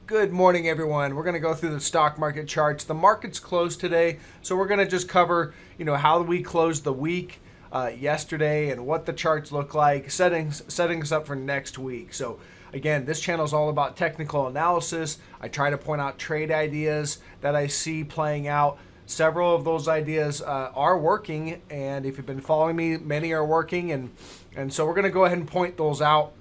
Good morning, everyone. We're going to go through the stock market charts. The market's closed today, so we're going to just cover, how we closed the week yesterday and what the charts look like, setting us up for next week. So again, this channel is all about technical analysis. I try to point out trade ideas that I see playing out. Several of those ideas are working, and if you've been following me, many are working, and so we're going to go ahead and point those out,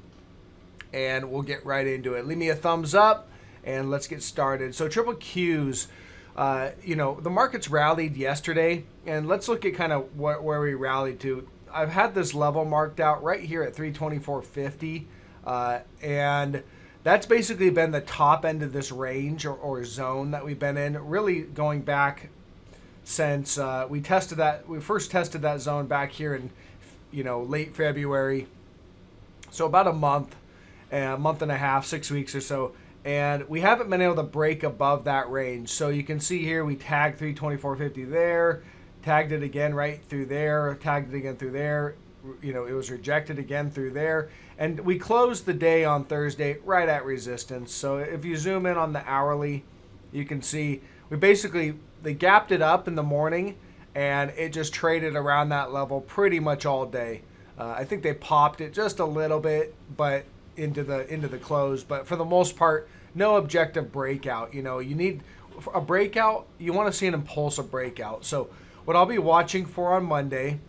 and we'll get right into it. Leave me a thumbs up. And let's get started. So triple Qs, the markets rallied yesterday, and let's look at kind of where we rallied to. I've had this level marked out right here at 324.50, and that's basically been the top end of this range or zone that we've been in, really going back since we first tested that zone back here in, late February. So about a month and a half, 6 weeks or so. And we haven't been able to break above that range. So you can see here we tagged 324.50 there, tagged it again right through there, tagged it again through there. It was rejected again through there. And we closed the day on Thursday right at resistance. So if you zoom in on the hourly, you can see they gapped it up in the morning, and it just traded around that level pretty much all day. I think they popped it just a little bit, but into the close, but for the most part, no objective breakout. You need a breakout. You want to see an impulsive breakout. So what I'll be watching for on Monday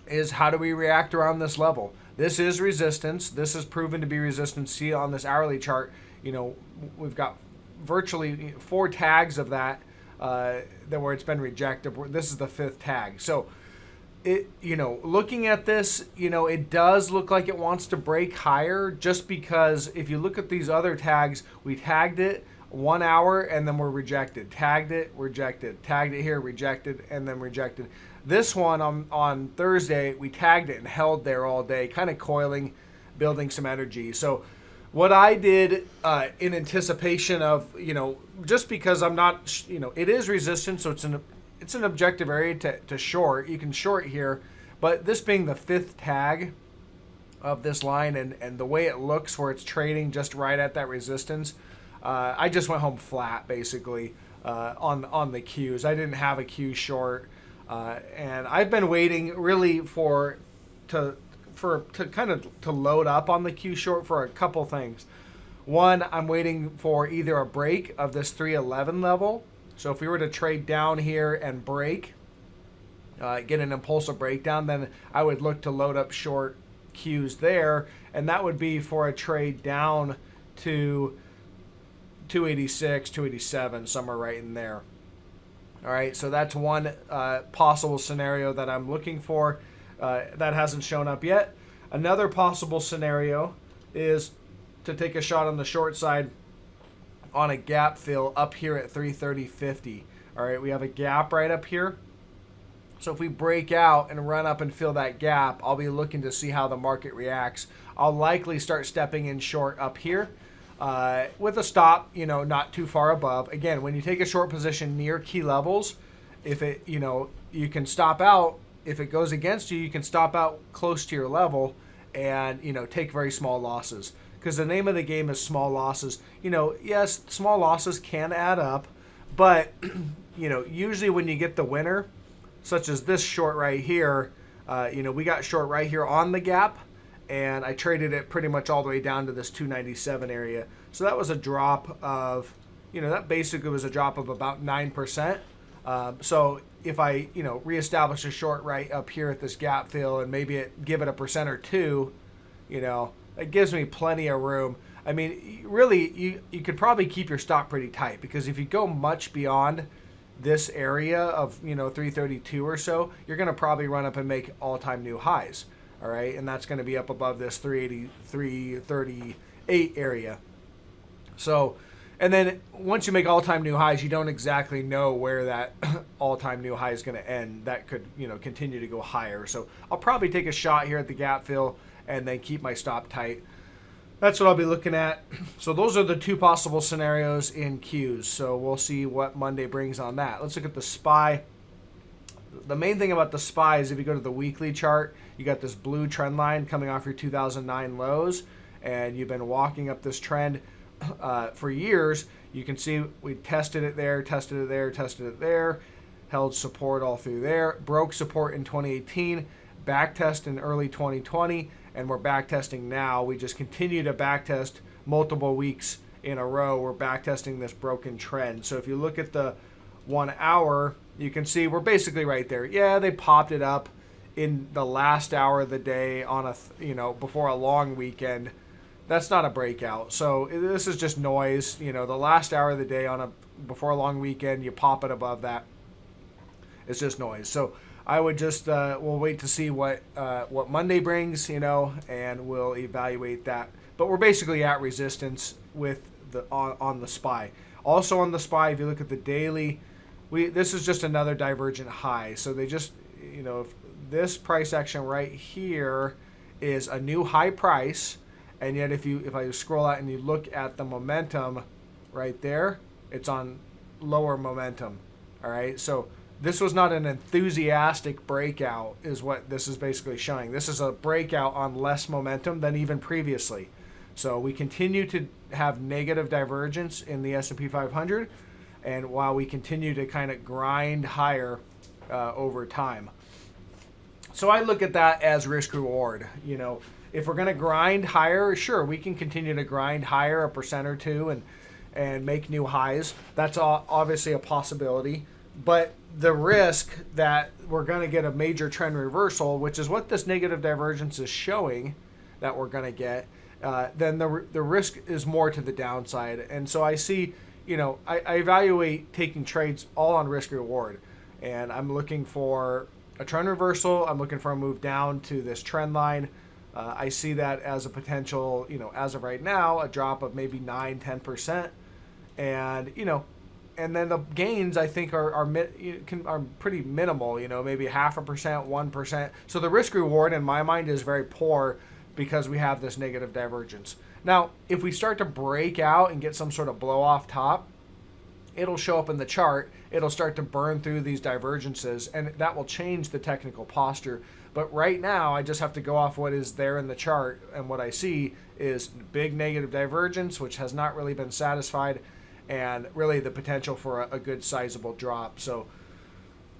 is how do we react around this level. This is resistance. This is proven to be resistance. See on this hourly chart, we've got virtually 4 tags of that where it's been rejected. This is the 5th tag. So looking at this, it does look like it wants to break higher, just because if you look at these other tags, we tagged it 1 hour and then we're rejected. Tagged it, rejected. Tagged it here, rejected, and then rejected. This one on Thursday, we tagged it and held there all day, kind of coiling, building some energy. So what I did in anticipation of, just because I'm not, it is resistance, so it's an objective area to short. You can short here, but this being the 5th tag of this line and the way it looks where it's trading just right at that resistance, I just went home flat basically on the Qs. I didn't have a Q short, and I've been waiting really to load up on the Q short for a couple things. One, I'm waiting for either a break of this 311 level. So if we were to trade down here and break, get an impulsive breakdown, then I would look to load up short Qs there, and that would be for a trade down to 286, 287, somewhere right in there. All right, so that's one possible scenario that I'm looking for. That hasn't shown up yet. Another possible scenario is to take a shot on the short side on a gap fill up here at 330.50. All right, we have a gap right up here. So if we break out and run up and fill that gap, I'll be looking to see how the market reacts. I'll likely start stepping in short up here with a stop, not too far above. Again, when you take a short position near key levels, if it, you can stop out. If it goes against you, you can stop out close to your level and, take very small losses. Because the name of the game is small losses. Yes, small losses can add up, but usually when you get the winner, such as this short right here, we got short right here on the gap, and I traded it pretty much all the way down to this 297 area. So that was a drop of, that basically was a drop of about 9%. So if I, reestablish a short right up here at this gap fill and maybe give it a percent or two, it gives me plenty of room. I mean, really, you could probably keep your stop pretty tight, because if you go much beyond this area of, 332 or so, you're going to probably run up and make all-time new highs, all right? And that's going to be up above this 380, 338 area. So, and then once you make all-time new highs, you don't exactly know where that all-time new high is going to end. That could, continue to go higher. So I'll probably take a shot here at the gap fill and then keep my stop tight. That's what I'll be looking at. So those are the 2 possible scenarios in Qs. So we'll see what Monday brings on that. Let's look at the SPY. The main thing about the SPY is if you go to the weekly chart, you got this blue trend line coming off your 2009 lows, and you've been walking up this trend for years, you can see we tested it there, tested it there, tested it there, held support all through there, broke support in 2018, back test in early 2020, and we're back testing now. We just continue to back test multiple weeks in a row. We're back testing this broken trend. So if you look at the 1 hour, you can see we're basically right there. Yeah, they popped it up in the last hour of the day on a, before a long weekend. That's not a breakout. So this is just noise. The last hour of the day before a long weekend, you pop it above that. It's just noise. So I would just we'll wait to see what Monday brings, and we'll evaluate that. But we're basically at resistance with on the SPY. Also on the SPY, if you look at the daily, this is just another divergent high. So they just, if this price action right here is a new high price, and yet if I scroll out and you look at the momentum right there, it's on lower momentum. All right, so this was not an enthusiastic breakout is what this is basically showing. This is a breakout on less momentum than even previously. So we continue to have negative divergence in the S&P 500, and while we continue to kind of grind higher over time. So I look at that as risk reward. If we're going to grind higher, sure, we can continue to grind higher 1% or 2% and make new highs. That's obviously a possibility. But the risk that we're going to get a major trend reversal, which is what this negative divergence is showing that we're going to get, then the risk is more to the downside. And so I see, I evaluate taking trades all on risk reward. And I'm looking for a trend reversal. I'm looking for a move down to this trend line. I see that as a potential, as of right now, a drop of maybe 9-10%. And, and then the gains I think are pretty minimal, maybe 0.5%, 1%. So the risk reward in my mind is very poor because we have this negative divergence. Now, if we start to break out and get some sort of blow off top, it'll show up in the chart. It'll start to burn through these divergences, and that will change the technical posture. But right now, I just have to go off what is there in the chart, and what I see is big negative divergence, which has not really been satisfied, and really the potential for a good sizable drop. So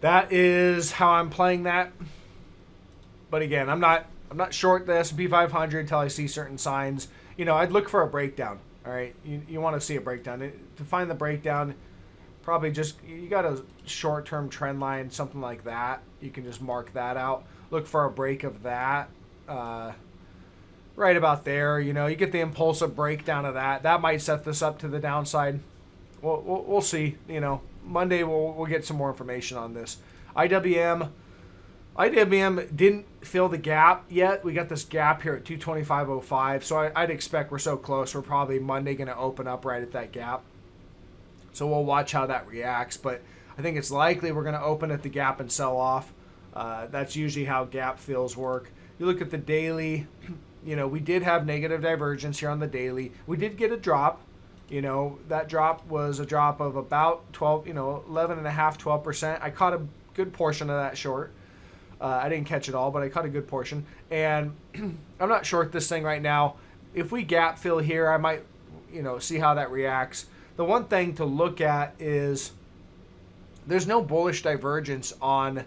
that is how I'm playing that. But again, I'm not short the S&P 500 until I see certain signs. I'd look for a breakdown. All right, you want to see a breakdown. To find the breakdown, probably you got a short-term trend line, something like that. You can just mark that out. Look for a break of that, right about there. You get the impulsive breakdown of that. That might set this up to the downside. We'll see. Monday we'll get some more information on this. IWM didn't fill the gap yet. We got this gap here at 225.05. So I'd expect we're so close. We're probably Monday going to open up right at that gap. So we'll watch how that reacts. But I think it's likely we're going to open at the gap and sell off. That's usually how gap fills work. You look at the daily, we did have negative divergence here on the daily. We did get a drop. That drop was a drop of about 12%. I caught a good portion of that short. I didn't catch it all, but I caught a good portion. And I'm not short this thing right now. If we gap fill here, I might, see how that reacts. The one thing to look at is there's no bullish divergence on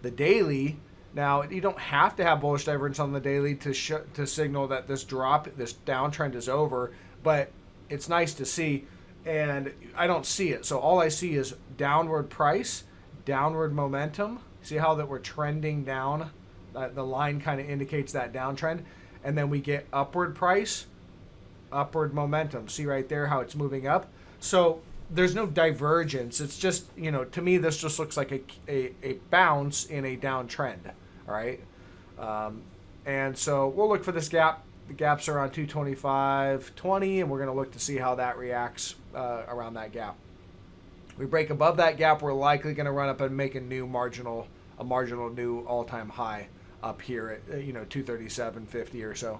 the daily. Now, you don't have to have bullish divergence on the daily to signal that this downtrend is over, but it's nice to see, and I don't see it. So all I see is downward price, downward momentum. See how that we're trending down? The line kind of indicates that downtrend. And then we get upward price, upward momentum. See right there how it's moving up? So there's no divergence. It's just, to me, this just looks like a bounce in a downtrend. All right. And so we'll look for this gap. The gaps are on 225.20, and we're going to look to see how that reacts around that gap. We break above that gap, we're likely going to run up and make a marginal new all-time high up here at 237.50 or so.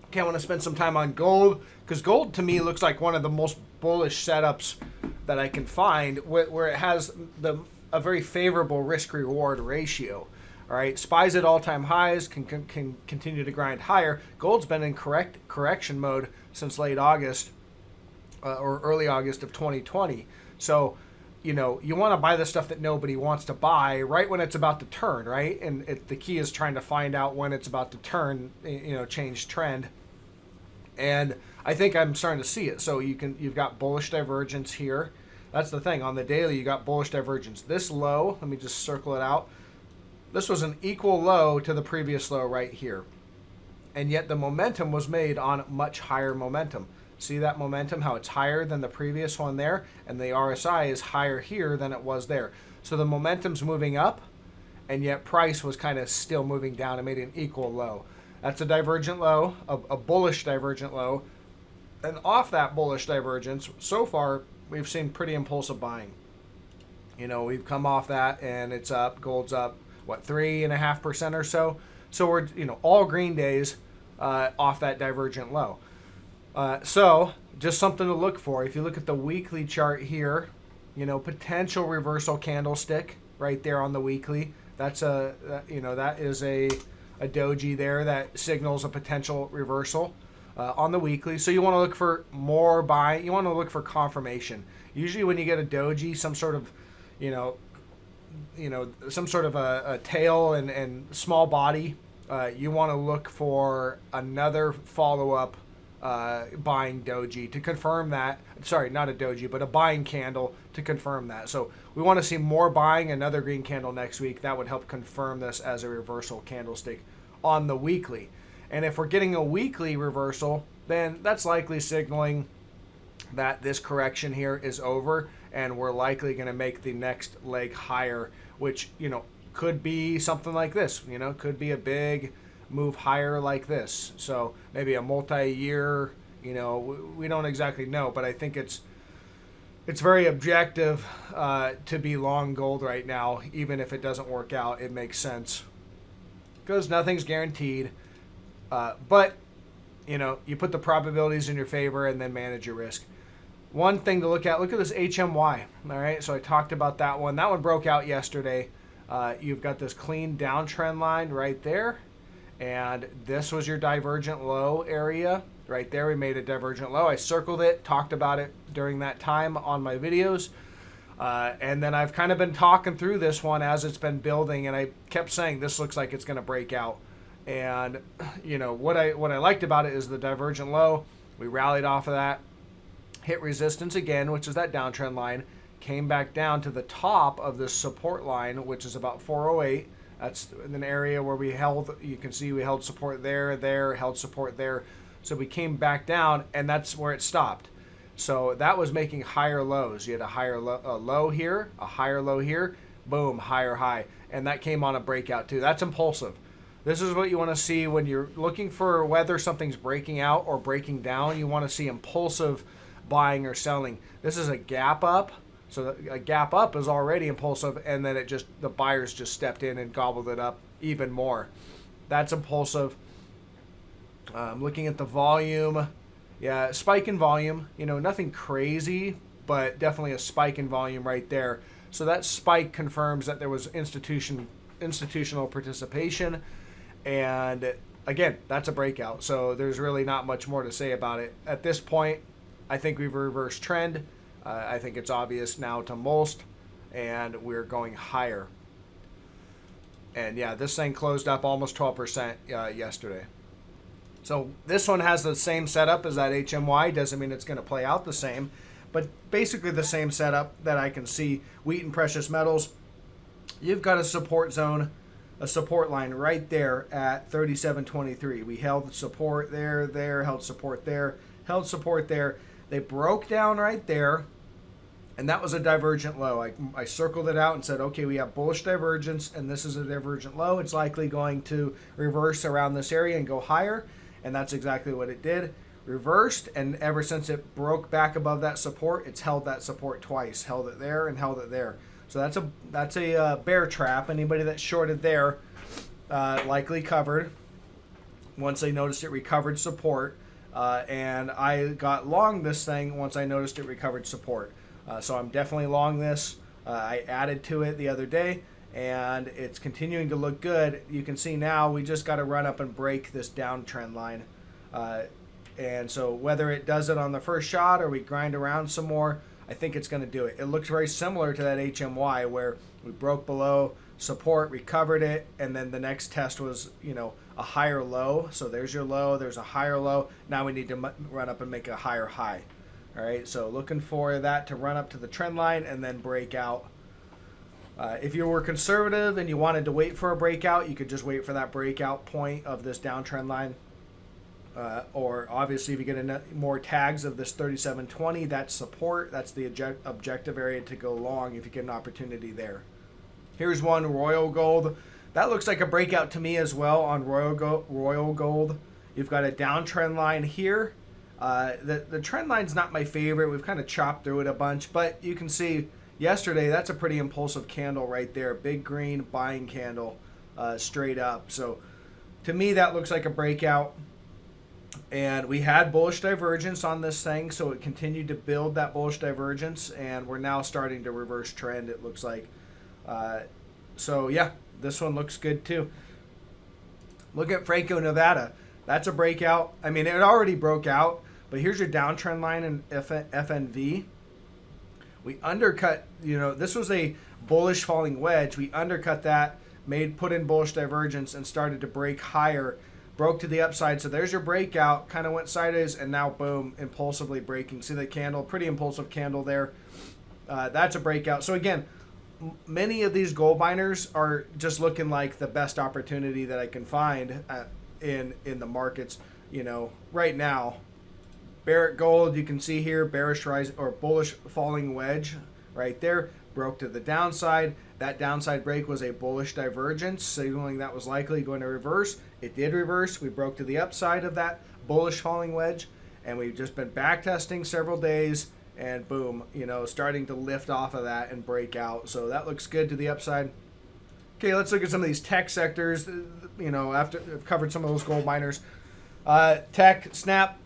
Okay, I want to spend some time on gold, because gold to me looks like one of the most bullish setups that I can find, where it has a very favorable risk-reward ratio. All right, SPY's at all-time highs, can continue to grind higher. Gold's been in correction mode since late August, or early August of 2020. So, you know, you want to buy the stuff that nobody wants to buy right when it's about to turn, right? And the key is trying to find out when it's about to turn, you know, change trend. And I think I'm starting to see it. So you've got bullish divergence here. That's the thing. On the daily, you got bullish divergence. This low, let me just circle it out. This was an equal low to the previous low right here. And yet the momentum was made on much higher momentum. See that momentum, how it's higher than the previous one there, and the RSI is higher here than it was there. So the momentum's moving up, and yet price was kind of still moving down and made an equal low. That's a divergent low, a bullish divergent low. And off that bullish divergence, so far, we've seen pretty impulsive buying. You know, we've come off that, and it's up, gold's up, what, 3.5% or so? So we're, you know, all green days off that divergent low. So just something to look for. If you look at the weekly chart here, you know, potential reversal candlestick right there on the weekly. That's you know, that is a doji there that signals a potential reversal on the weekly. So you want to look for more buy. You want to look for confirmation. Usually when you get a doji, some sort of, you know, some sort of a tail and small body, you want to look for another follow-up buying doji to confirm that. Sorry, not a doji, but a buying candle to confirm that. So we want to see more buying, another green candle next week. That would help confirm this as a reversal candlestick on the weekly. And if we're getting a weekly reversal, then that's likely signaling that this correction here is over, and we're likely going to make the next leg higher, which, you know, could be something like this. You know, could be a big move higher like this. So maybe a multi-year, you know, we don't exactly know, but I think it's very objective to be long gold right now. Even if it doesn't work out, it makes sense because nothing's guaranteed. But, you know, you put the probabilities in your favor and then manage your risk. One thing to look at this HMY. All right, so I talked about that one. That one broke out yesterday. You've got this clean downtrend line right there. And this was your divergent low area right there. We made a divergent low. I circled it, talked about it during that time on my videos. And then I've kind of been talking through this one as it's been building, and I kept saying this looks like it's going to break out. And, you know, what I liked about it is the divergent low. We rallied off of that, hit resistance again, which is that downtrend line, came back down to the top of this support line, which is about 408. That's an area where we held, you can see we held support there, held support there. So we came back down, and that's where it stopped. So that was making higher lows. You had a higher low here, a higher low here, boom, higher high. And that came on a breakout too. That's impulsive. This is what you want to see when you're looking for whether something's breaking out or breaking down. You want to see impulsive buying or selling. This is a gap up. So a gap up is already impulsive, and then the buyers just stepped in and gobbled it up even more. That's impulsive. Looking at the volume, yeah, spike in volume. You know, nothing crazy, but definitely a spike in volume right there. So that spike confirms that there was institutional participation, and again, that's a breakout. So there's really not much more to say about it at this point. I think we've reversed trend. I think it's obvious now to most, and we're going higher. And yeah, this thing closed up almost 12% yesterday. So this one has the same setup as that HMY. Doesn't mean it's going to play out the same, but basically the same setup that I can see. Wheat and precious metals, you've got a support zone, a support line right there at 37.23. We held support there, held support there, held support there. They broke down right there. And that was a divergent low. I circled it out and said, okay, we have bullish divergence, and this is a divergent low. It's likely going to reverse around this area and go higher, and that's exactly what it did. Reversed, and ever since it broke back above that support, it's held that support twice. Held it there and held it there. So that's a bear trap. Anybody that shorted there likely covered once they noticed it recovered support. And I got long this thing once I noticed it recovered support. So I'm definitely long this. I added to it the other day, and it's continuing to look good. You can see now we just got to run up and break this downtrend line. And so whether it does it on the first shot or we grind around some more, I think it's going to do it. It looks very similar to that HMY where we broke below support, recovered it, and then the next test was, a higher low. So there's your low, there's a higher low. Now we need to run up and make a higher high. All right, so looking for that to run up to the trend line and then break out. If you were conservative and you wanted to wait for a breakout, you could just wait for that breakout point of this downtrend line. Or obviously, if you get more tags of this 3720, that's support. That's the objective area to go long if you get an opportunity there. Here's one, Royal Gold. That looks like a breakout to me as well on Royal Gold. You've got a downtrend line here. The trend line's not my favorite. We've kind of chopped through it a bunch, but you can see yesterday that's a pretty impulsive candle right there. Big green buying candle straight up. So to me, that looks like a breakout. And we had bullish divergence on this thing, so it continued to build that bullish divergence, and we're now starting to reverse trend, it looks like. So yeah, this one looks good too. Look at Franco-Nevada. That's a breakout. I mean, it already broke out, but here's your downtrend line in FNV. We undercut, this was a bullish falling wedge. We undercut that, put in bullish divergence, and started to break higher. Broke to the upside, so there's your breakout, kind of went sideways, and now boom, impulsively breaking. See the candle, pretty impulsive candle there. That's a breakout. So again, many of these gold miners are just looking like the best opportunity that I can find in the markets, right now. Barrick Gold, you can see here, bearish rise or bullish falling wedge right there, broke to the downside. That downside break was a bullish divergence, signaling that was likely going to reverse. It did reverse. We broke to the upside of that bullish falling wedge, and we've just been back testing several days, and boom, starting to lift off of that and break out. So that looks good to the upside. Okay, let's look at some of these tech sectors. After I've covered some of those gold miners. Tech, Snap,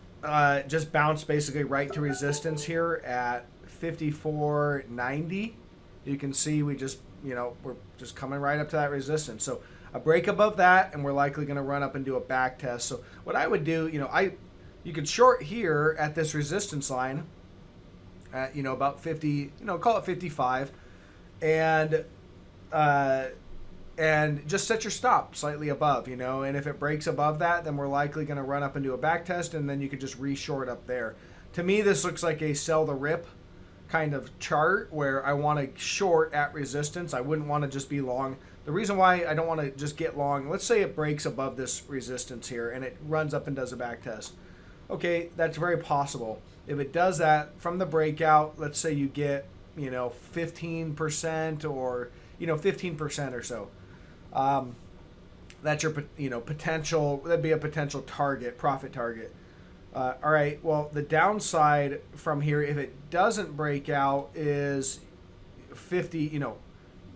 just bounced basically right to resistance here at 54.90. You can see we just, we're just coming right up to that resistance. So a break above that, and we're likely going to run up and do a back test. So what I would do, you could short here at this resistance line at, about 50, call it 55, and just set your stop slightly above, and if it breaks above that, then we're likely going to run up and do a back test, and then you could just re-short up there. To me, this looks like a sell the rip kind of chart where I want to short at resistance. I wouldn't want to just be long. The reason why I don't want to just get long, let's say it breaks above this resistance here and it runs up and does a back test. Okay, that's very possible. If it does that from the breakout, let's say you get, 15% or, 15% or so. That's your, potential, that'd be a potential target, profit target. All right, well, the downside from here, if it doesn't break out, is 50,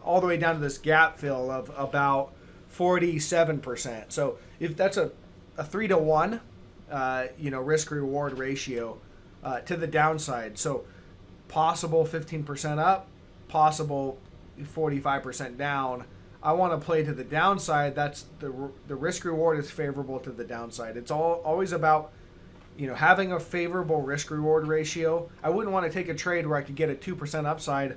all the way down to this gap fill of about 47%. So if that's a 3-to-1, risk reward ratio to the downside. So possible 15% up, possible 45% down. I want to play to the downside. That's the risk reward is favorable to the downside. It's always about having a favorable risk reward ratio. I wouldn't want to take a trade where I could get a 2% upside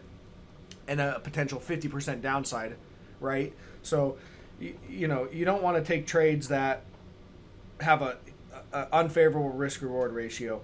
and a potential 50% downside, right? So, you don't want to take trades that have a unfavorable risk reward ratio.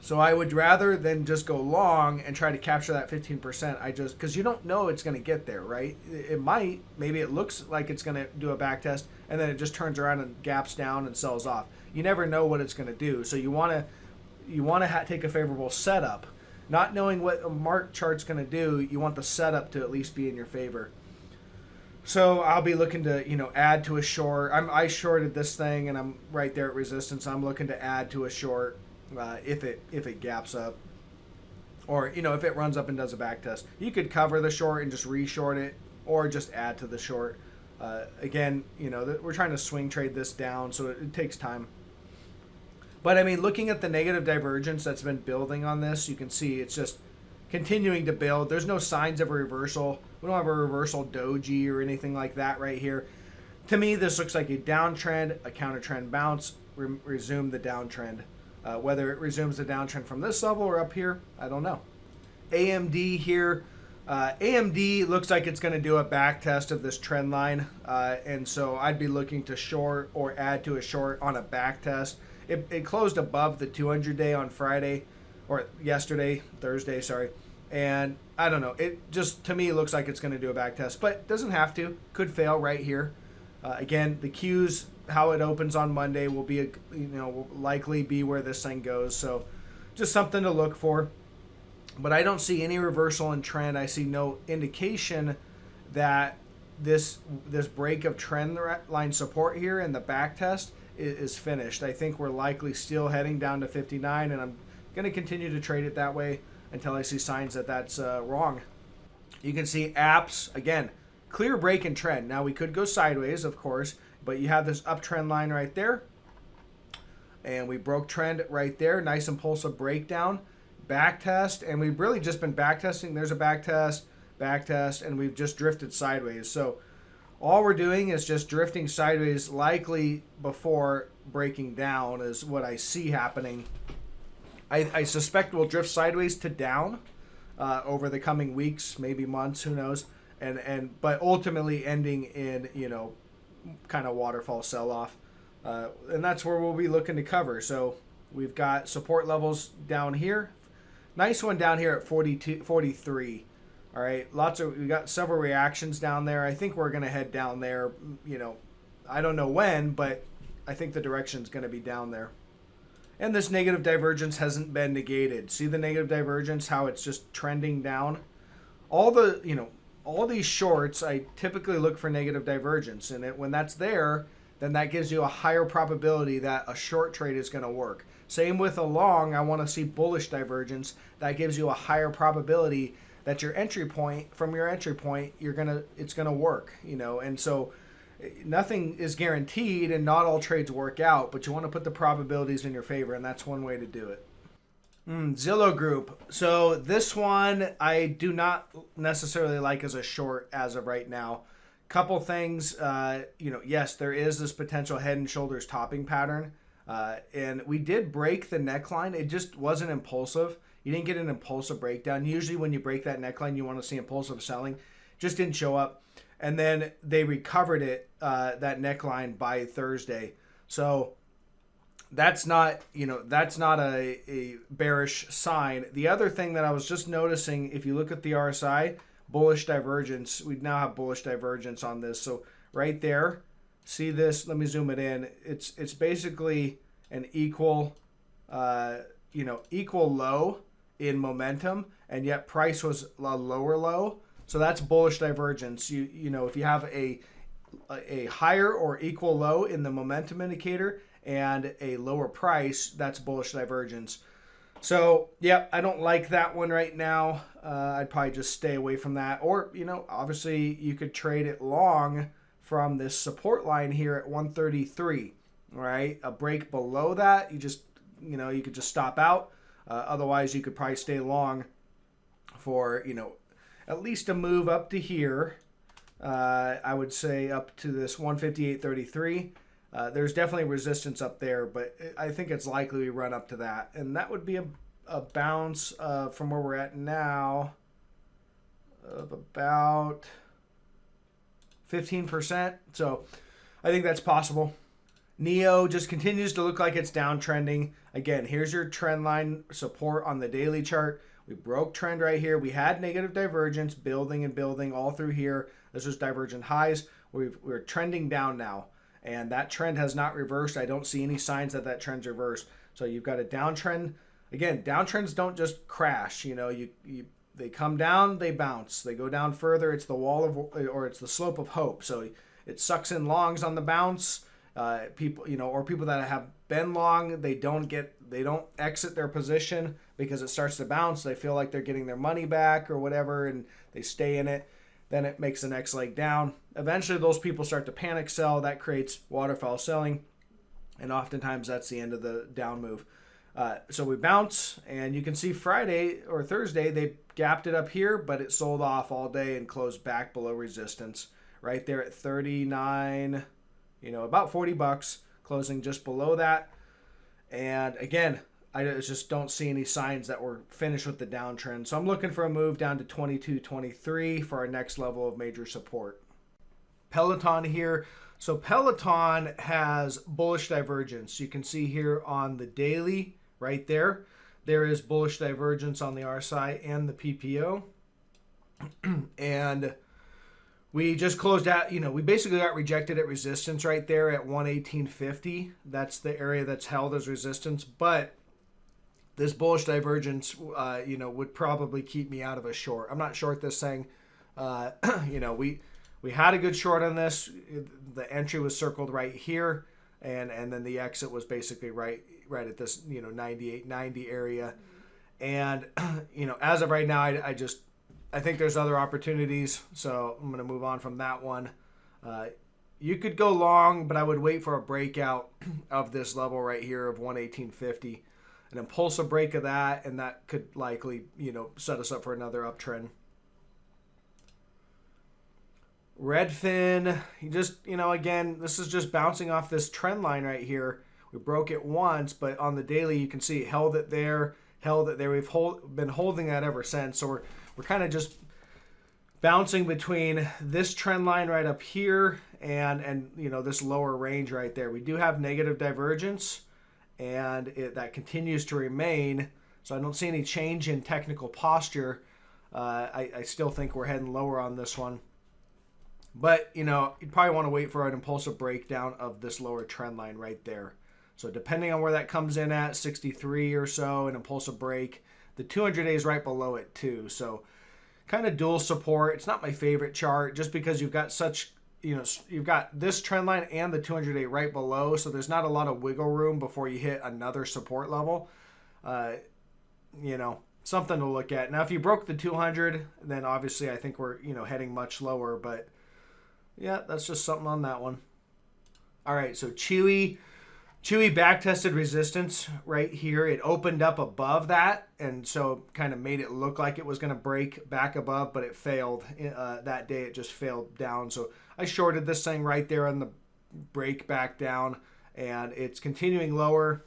So I would rather than just go long and try to capture that 15%. Because you don't know it's going to get there, right? It might, maybe it looks like it's going to do a back test and then it just turns around and gaps down and sells off. You never know what it's going to do. So you want to take a favorable setup. Not knowing what a mark chart's going to do, you want the setup to at least be in your favor. So I'll be looking to, add to a short. I shorted this thing and I'm right there at resistance. I'm looking to add to a short if it gaps up, or if it runs up and does a back test. You could cover the short and just re-short it, or just add to the short. Again, we're trying to swing trade this down, so it takes time. But I mean, looking at the negative divergence that's been building on this, you can see it's just continuing to build. There's no signs of a reversal. We don't have a reversal doji or anything like that right here. To me, this looks like a downtrend, a counter trend bounce, resume the downtrend. Whether it resumes the downtrend from this level or up here, I don't know. AMD here. AMD looks like it's going to do a back test of this trend line, and so I'd be looking to short or add to a short on a back test. It closed above the 200-day on Friday, or yesterday, Thursday, sorry. And I don't know. It just, to me, looks like it's going to do a back test, but doesn't have to. Could fail right here. Again, the Qs, how it opens on Monday will be, will likely be where this thing goes. So just something to look for. But I don't see any reversal in trend. I see no indication that this break of trend line support here in the back test is finished. I think we're likely still heading down to 59, and I'm going to continue to trade it that way until I see signs that that's wrong. You can see apps, again, clear break in trend. Now we could go sideways, of course, but you have this uptrend line right there, and we broke trend right there. Nice impulsive breakdown. Back test, and we've really just been back testing. There's a back test, and we've just drifted sideways. So all we're doing is just drifting sideways, likely before breaking down is what I see happening. I suspect we'll drift sideways to down over the coming weeks, maybe months, who knows, but ultimately ending in kind of waterfall sell-off, and that's where we'll be looking to cover. So we've got support levels down here. Nice one down here at 43. All right, we got several reactions down there. I think we're going to head down there. I don't know when, but I think the direction's going to be down there. And this negative divergence hasn't been negated. See the negative divergence, how it's just trending down? All these shorts, I typically look for negative divergence, and when that's there, then that gives you a higher probability that a short trade is going to work. Same with a long, I want to see bullish divergence. That gives you a higher probability that your entry point, it's going to work, And so nothing is guaranteed and not all trades work out, but you want to put the probabilities in your favor, and that's one way to do it. Zillow Group. So this one I do not necessarily like as a short as of right now. Couple things, yes, there is this potential head and shoulders topping pattern. And we did break the neckline. It just wasn't impulsive. You didn't get an impulsive breakdown. Usually when you break that neckline, you want to see impulsive selling. Just didn't show up. And then they recovered it, that neckline, by Thursday. So that's not a bearish sign. The other thing that I was just noticing, if you look at the RSI, bullish divergence. We now have bullish divergence on this. So right there, see this? Let me zoom it in. It's basically an equal low in momentum, and yet price was a lower low. So that's bullish divergence. If you have a higher or equal low in the momentum indicator and a lower price, that's bullish divergence. So, yeah, I don't like that one right now. I'd probably just stay away from that. Or, obviously you could trade it long from this support line here at 133, right? A break below that, you could just stop out. Otherwise, you could probably stay long for, at least a move up to here. I would say up to this 158.33. There's definitely resistance up there, but I think it's likely we run up to that. And that would be a bounce from where we're at now of about 15%. So I think that's possible. NEO just continues to look like it's downtrending. Again, here's your trend line support on the daily chart. We broke trend right here. We had negative divergence building and building all through here. This was divergent highs. We're trending down now, and that trend has not reversed. I don't see any signs that trend's reversed. So you've got a downtrend. Again, downtrends don't just crash. They come down, they bounce. They go down further. It's the it's the slope of hope. So it sucks in longs on the bounce. People that have been long, they don't exit their position because it starts to bounce. They feel like they're getting their money back or whatever, and they stay in it. Then it makes the next leg down. Eventually, those people start to panic sell. That creates waterfall selling, and oftentimes that's the end of the down move. So we bounce, and you can see Friday or Thursday, they gapped it up here, but it sold off all day and closed back below resistance right there at 39, about $40. closing just below that. And again, I just don't see any signs that we're finished with the downtrend. So I'm looking for a move down to 22.23 for our next level of major support. Peloton here. So Peloton has bullish divergence. You can see here on the daily right there. There is bullish divergence on the RSI and the PPO. And we just closed out, we basically got rejected at resistance right there at 118.50. That's the area that's held as resistance. But this bullish divergence, would probably keep me out of a short. I'm not short this thing. We had a good short on this. The entry was circled right here, and then the exit was basically right at this 98.90 area. And as of right now, I think there's other opportunities, so I'm going to move on from that one. You could go long, but I would wait for a breakout of this level right here of 118.50, an impulsive break of that, and that could likely set us up for another uptrend. Redfin, again, this is just bouncing off this trend line right here. We broke it once, but on the daily, you can see it held it there. We've been holding that ever since. So we're kind of just bouncing between this trend line right up here and this lower range right there. We do have negative divergence, and that continues to remain. So I don't see any change in technical posture. I still think we're heading lower on this one. But, you'd probably want to wait for an impulsive breakdown of this lower trend line right there. So depending on where that comes in at, 63 or so, an impulsive break. The 200-day is right below it too. So kind of dual support. It's not my favorite chart just because you've got you've got this trend line and the 200-day right below. So there's not a lot of wiggle room before you hit another support level. Something to look at. Now, if you broke the 200, then obviously I think we're, heading much lower, but yeah, that's just something on that one. All right, so Chewy back-tested resistance right here. It opened up above that, and so kind of made it look like it was going to break back above, but it failed. That day, it just failed down. So I shorted this thing right there on the break back down, and it's continuing lower,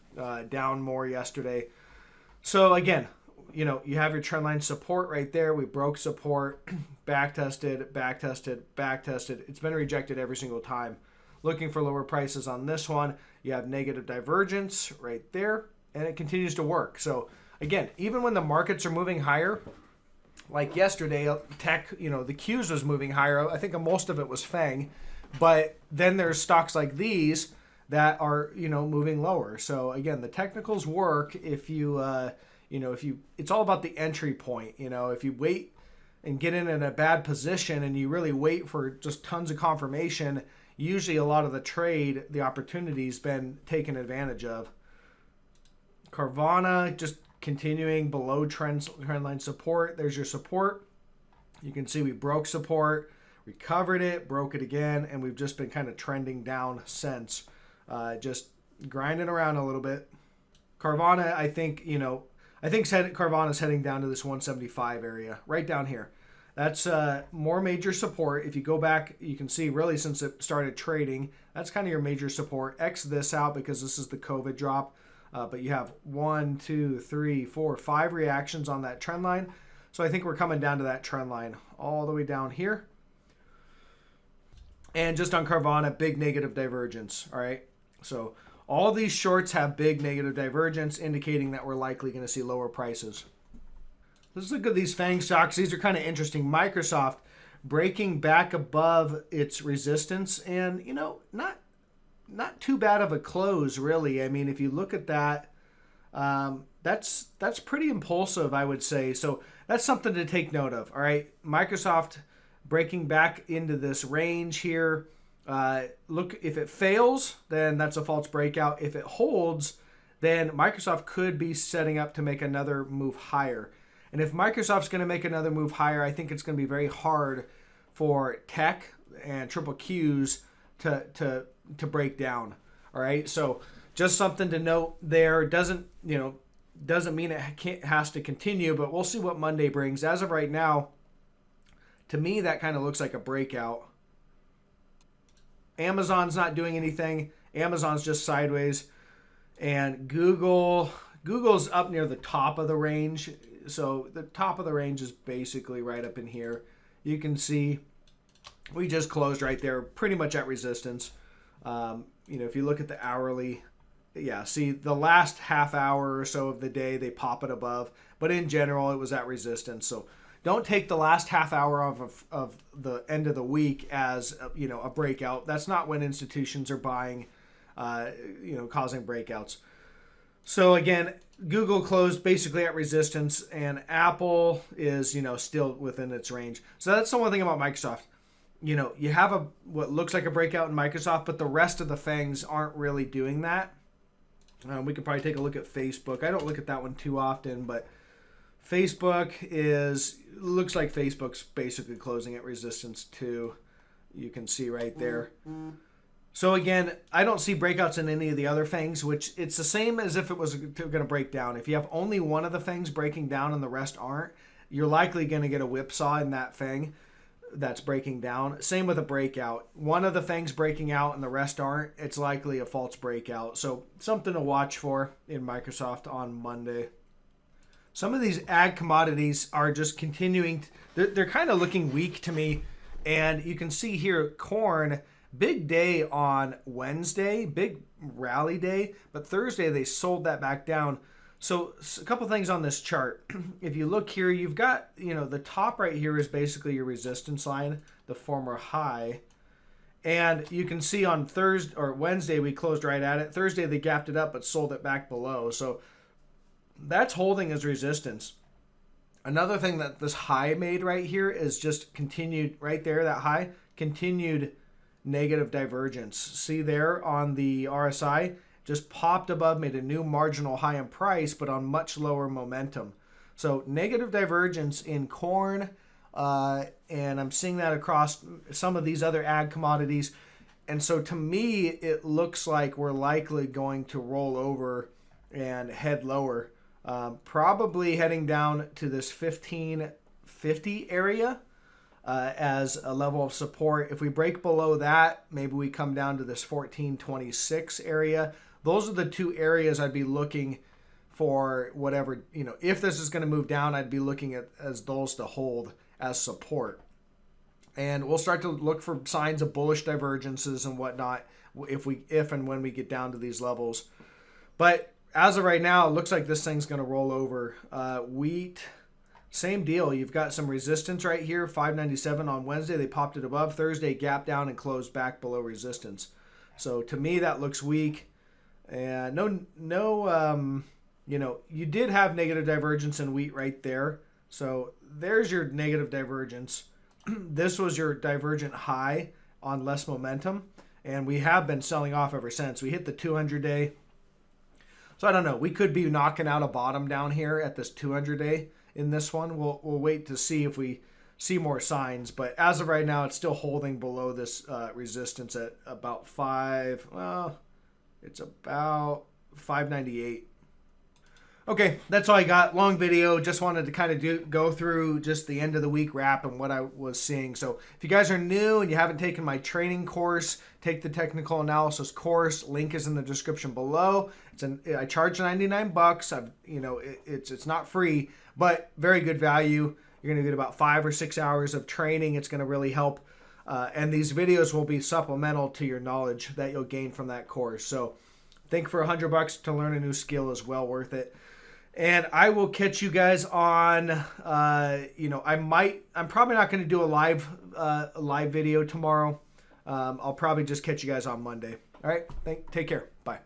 down more yesterday. So again, you have your trend line support right there. We broke support, back tested. It's been rejected every single time. Looking for lower prices on this one. You have negative divergence right there, and it continues to work. So again, even when the markets are moving higher, like yesterday, tech, the Qs was moving higher. I think most of it was FANG, but then there's stocks like these that are, moving lower. So again, the technicals work if you, it's all about the entry point. If you wait and get in a bad position and you really wait for just tons of confirmation, usually a lot of the opportunity's been taken advantage of. Carvana just continuing below trend line support. There's your support. You can see we broke support, recovered it, broke it again, and we've just been kind of trending down since. Just grinding around a little bit. Carvana, I think Carvana's heading down to this 175 area, right down here. That's more major support. If you go back, you can see really since it started trading, that's kind of your major support. X this out because this is the COVID drop. But you have 1, 2, 3, 4, 5 reactions on that trend line. So I think we're coming down to that trend line all the way down here. And just on Carvana, big negative divergence. All right. So all these shorts have big negative divergence, indicating that we're likely going to see lower prices. Let's look at these FANG stocks. These are kind of interesting. Microsoft breaking back above its resistance, and not too bad of a close, really. I mean, if you look at that, that's pretty impulsive, I would say. So that's something to take note of. All right, Microsoft breaking back into this range here. Look, if it fails, then that's a false breakout. If it holds, then Microsoft could be setting up to make another move higher. And if Microsoft's going to make another move higher, I think it's going to be very hard for tech and triple Qs to break down. All right, so just something to note there. Doesn't mean it has to continue, but we'll see what Monday brings. As of right now, to me, that kind of looks like a breakout. Amazon's not doing anything. Amazon's just sideways, and Google's up near the top of the range. So the top of the range is basically right up in here. You can see we just closed right there, pretty much at resistance. If you look at the hourly, yeah, see the last half hour or so of the day, they pop it above. But in general, it was at resistance. So don't take the last half hour of the end of the week as, a breakout. That's not when institutions are buying, causing breakouts. So again, Google closed basically at resistance, and Apple is, still within its range. So that's the one thing about Microsoft. You have what looks like a breakout in Microsoft, but the rest of the FANGs aren't really doing that. We could probably take a look at Facebook. I don't look at that one too often, but Facebook looks like Facebook's basically closing at resistance too. You can see right there. So again, I don't see breakouts in any of the other FANGs, which it's the same as if it was going to break down. If you have only one of the FANGs breaking down and the rest aren't, you're likely going to get a whipsaw in that FANG that's breaking down. Same with a breakout. One of the FANGs breaking out and the rest aren't, it's likely a false breakout. So something to watch for in Microsoft on Monday. Some of these ag commodities are just continuing. They're kind of looking weak to me. And you can see here, corn, big day on Wednesday, big rally day, but Thursday they sold that back down. So a couple things on this chart. If you look here, you've got, the top right here is basically your resistance line, the former high. And you can see on Thursday or Wednesday we closed right at it. Thursday they gapped it up but sold it back below. So that's holding as resistance. Another thing that this high made right here is just continued right there, that high, continued negative divergence. See there on the RSI, just popped above, made a new marginal high in price, but on much lower momentum. So negative divergence in corn, and I'm seeing that across some of these other ag commodities. And so to me, it looks like we're likely going to roll over and head lower, probably heading down to this 1550 area. As a level of support. If we break below that, maybe we come down to this 1426 area. Those are the two areas I'd be looking for whatever, if this is going to move down, I'd be looking at as those to hold as support. And we'll start to look for signs of bullish divergences and whatnot if and when we get down to these levels. But as of right now, it looks like this thing's going to roll over. Wheat, same deal. You've got some resistance right here, 597 on Wednesday. They popped it above. Thursday, gap down and closed back below resistance. So to me, that looks weak. And you did have negative divergence in wheat right there. So there's your negative divergence. This was your divergent high on less momentum. And we have been selling off ever since. We hit the 200-day. So I don't know. We could be knocking out a bottom down here at this 200-day. In this one, we'll wait to see if we see more signs, but as of right now, it's still holding below this resistance at about it's about 598. Okay, that's all I got. Long video. Just wanted to kind of go through just the end of the week wrap and what I was seeing. So if you guys are new and you haven't taken my training course, take the technical analysis course. Link is in the description below. I charge $99. It's not free, but very good value. You're going to get about 5 or 6 hours of training. It's going to really help. And these videos will be supplemental to your knowledge that you'll gain from that course. So I think for $100 to learn a new skill is well worth it. And I will catch you guys on, I'm probably not going to do a live video tomorrow. I'll probably just catch you guys on Monday. All right. Take care. Bye.